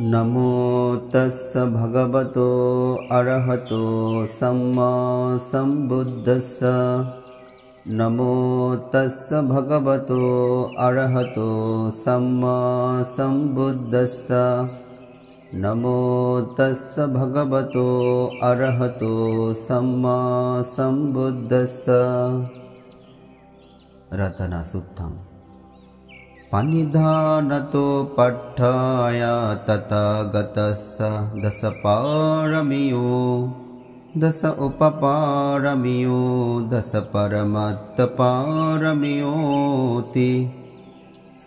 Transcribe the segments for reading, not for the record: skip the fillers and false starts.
नमो तस्स भगवतो अरहतो सम्मा सम्बुद्धस्स। नमो तस्स भगवतो अरहतो सम्मा सम्बुद्धस्स। नमो तस्स भगवतो अरहतो सम्मा सम्बुद्धस्स। रतनसुत्तम्। पनिधानतो पट्ठाय तथागतस्स दश पारमियो दश उपपारमियो दश परमत्तपारमियोति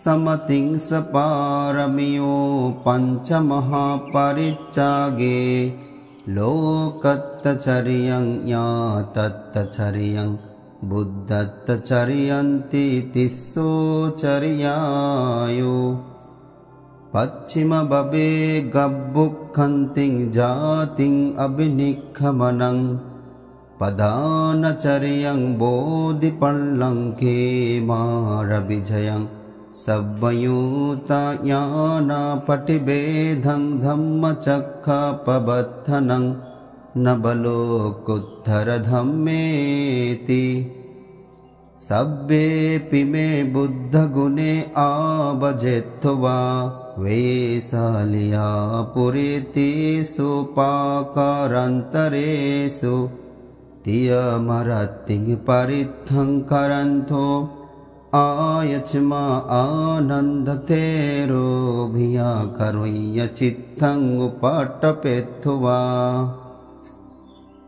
समतिंस पारमियो पंचमहापरिच्चागे लोकत्तचर्यं यातत्तचर्यं बुद्धत्तचर्यन्ति तिस्सो चर्यायो पश्चिम बबे गब्बुक्खन्तिं जातिं अभिनिक्खमनं पदानचर्यं बोधिपल्लङ्के मारविजयं सब्बयूतयानापटिभेदं धम्मचक्खापबद्धनं न बलोकुत्थरधम्मेति सब्बेऽपि मे बुद्धगुणे आभजेत्वा वेशालिया पुरीतेषु पाकारान्तरेषु तियमरतिं परित्थं करन्तो आयच्मा आनन्दतेरोभिया करुय्य चित्तं उपटपेत्वा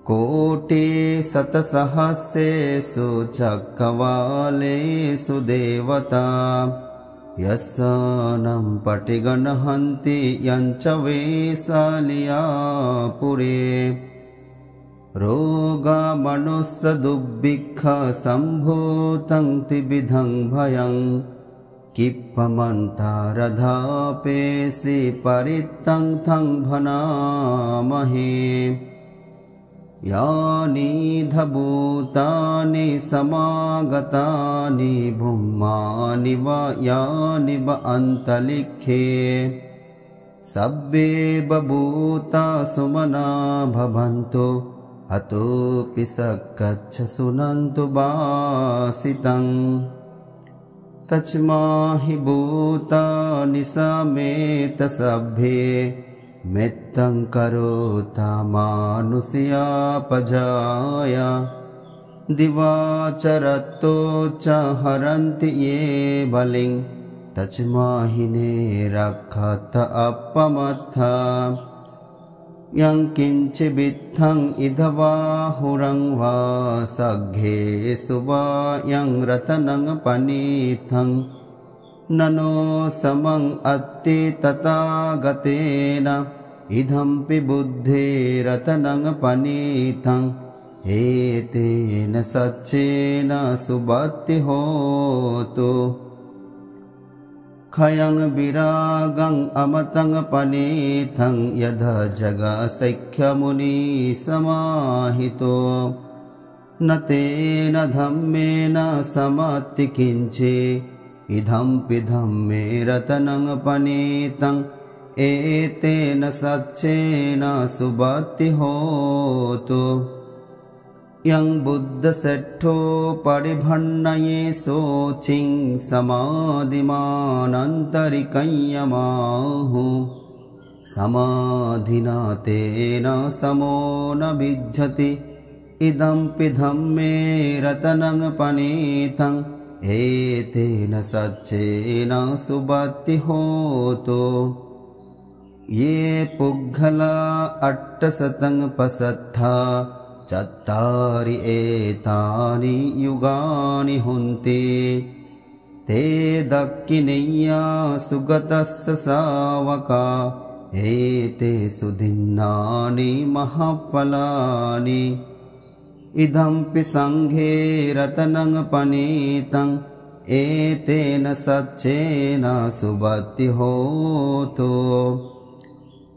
कोटि शतसहस्रेषु चक्रवालेषु देवता यस्सनं पटिगणहन्ति यञ्च वेशालिया पुरे रोगमनुष्यदुर्भिक्ख सम्भूतं त्रिविधं भयं किप्पमन्तारधापेसि परित्तं थं भनामहे यानि धभूतानि समागतानि भूमानि वा यानि वा अन्तरिक्षे सब्बे बभूता सुमना भवन्तु हतोऽपि सक्कच्छ सुनन्तु वासितं तच्माहि भूतानि समेत सभ्ये मेत्तं करोता मानुष्यापजाय दिवाचरतो च हरन्ति ये बलिं तच्माहिने रक्षत अपमत्था यं किञ्चिबित्थं इदवाहुरं वा सघ्येषु वा यं रतनं पनीथं ननो समं अत्ति तथागतेन इदंपि बुद्धेरतनं पनीतं एतेन सच्चेन सुबत्ति होतु खयं विरागं अमतं पनीतं यद जगसख्यमुनि समाहितो न तेन धम्मेन समत्ति किञ्चे इदंपि धम्मे रतनं पनीतं एतेन सच्चेन सुबत्ति होतु यं बुद्धसेट्ठो परिभण्णये शोचिं समाधिमानन्तरिकं यमाहु समाधिना तेन समो न विज्जति इदंपि धम्मे रतनं पनीतं एतेन सच्चेन सुबत्ति होतु ये पुग्गला अट्टशतं पसत्था चत्तारि एतानि युगानि हुन्ति ते दक्खिनेय्या सुगतस्य सावका एते सुदिन्नानि महाफलानि इदंपि संघे रतनं पनीतं एतेन सच्चेन सुबत्ति होतु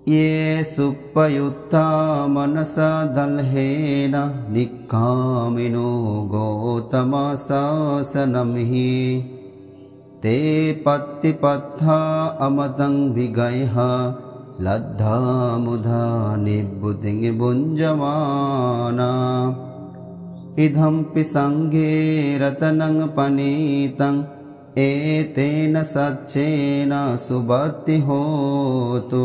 ये सुपयुक्ता मनसा दल्हेन निक्कामिनो गौतमशासनं हि ते पत्तिपत्था अमतं विगयः लद्धा मुधा निब्बुतिं भुञ्जमाना इदम्पि संघे रतनं पनीतं एतेन सच्चेन सुबत्ति होतु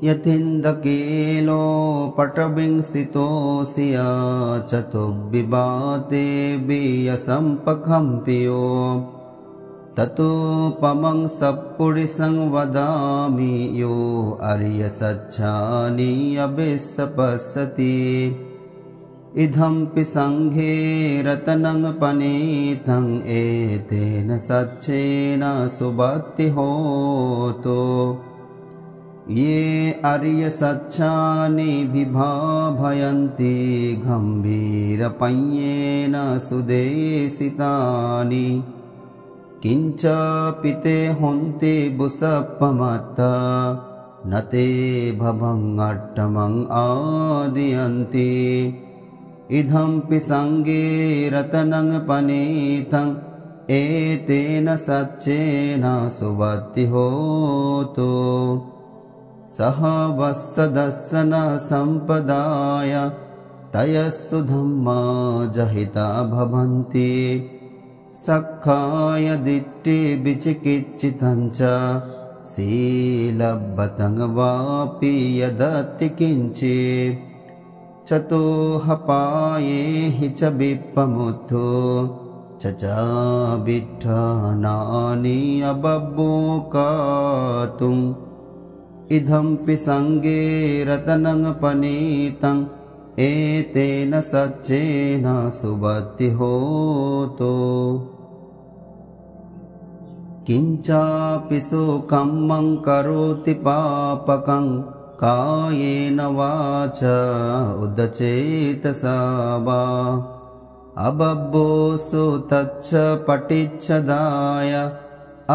यथिन्दकेलो पटविंसितोऽसिया चतुर्विभाते बियसम्पकम्पियो ततोपमं सत्पुरुषं वदामि यो आर्यसच्छानि अभिसपස්සति इदम्पि संघे रतनं पनीतं एतेन सच्चेन सुबत्ति होतु ये आर्यसच्छानि विभाभयन्ति गम्भीरपञ्येन सुदेशितानि किञ्चापि ते हुन्ति बुसप्पमत्ता न ते भवङ्गट्टमं आदियन्ति इदम्पि संघे रतनं पनीतं एतेन सच्चेन सुबत्ति होतु सह वत्सदस्सन सम्पदाय तयस्सु धम्मा जहिता भवन्ति सखाय दिट्टि विचिकित्सितं च शीलबतं वापि यदति किञ्चित् चतुःपाये हि च विप्पमुत्थो चचाबिट्ठानानि अबब्बोकातुम् इदम्पि संघे रतनं पनीतं एतेन सच्चेन सुबत्ति होतु किञ्चापि सुकम्मं करोति पापकं कायेन वाचा उदचेतसा वा अबब्बोसु तच्च पटिच्छदाय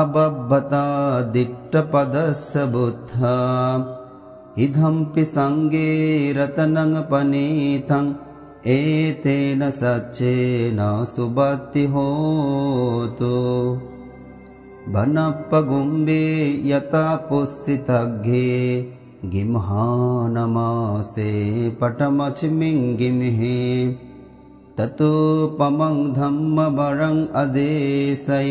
अबब्बता दिट्टपदस्य बुद्धा इदम्पि संघे रतनं पनीतं एतेन सच्चेन सुबत्ति होतु बनप्पगुम्बे यथा पुस्सितग्घे गिम्हानमासे पटमचिमिङ्गिमिः ततोपमं धम्मवरं अदेशै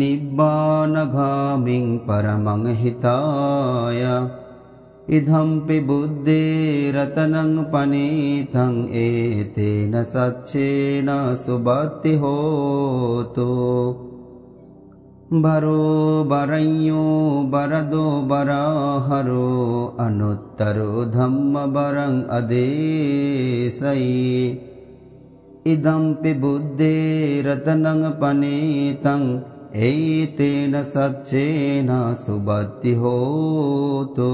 निब्बानगामिं परमं हिताय इदम्पि बुद्धिरतनं पनीतं एतेन सच्चेन सुबत्ति होतु बरो बरञ्यो बरदो बराहरो अनुत्तरो धम्मवरं अदेशै इदम्पि बुद्धिरतनं पनीतं एतेन सच्चेन सुबत्ति होतु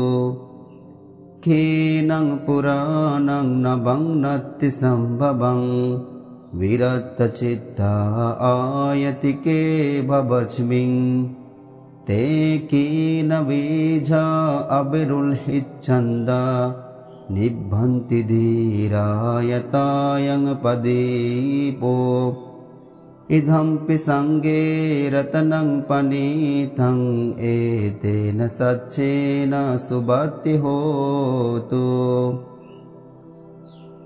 खेनं पुराणं नभं नत्ति सम्भवं विरक्तचित्ता आयति के भवच्मिन् ते कीन बीजा अविरुल्हिच्छन्दा निभन्ति धीरायतायं पदीपो इदम्पि संघे रतनं पनीतं एतेन सच्चेन सुबत्ति होतु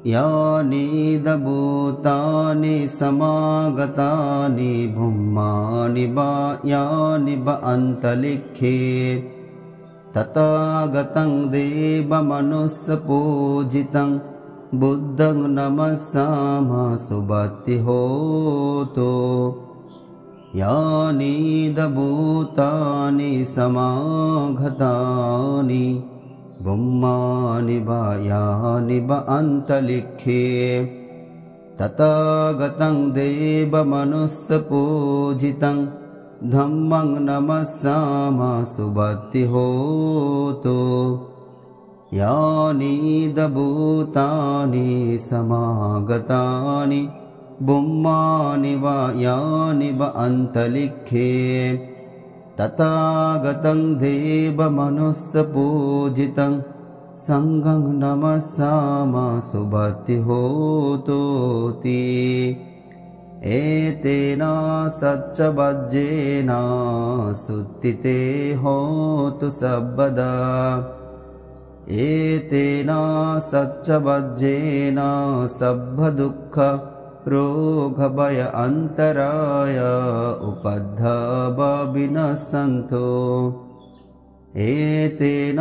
यानि दभूतानि समागतानि भुम्मानि वा यानि वा अन्तरिक्षे तथागतं देवमनुष्यपूजितं बुद्धं नमस्सामः सुबत्ति होतु यानि दभूतानि समागतानि भुम्मानि वा यानि वा अन्तरिक्षे तथागतं देवमनुष्यपूजितं धम्मं नमस्सामः सुबत्ति होतु यानि दभूतानि समागतानि भुम्मानि वा यानि वा अन्तरिक्षे तथागतं देवमनुष्यपूजितं संघं नमस्सामः सुबत्ति होतु एतेन सच्चवज्जेन सुत्थिते होतु सर्वदा एतेन सच्चवज्जेन सब्बदुःख रोगभय अन्तराय उपद्रव विनश्यन्तु एतेन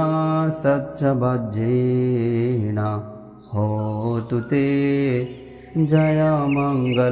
सच्चवज्जेन होतु ते जयमङ्गलान्ति।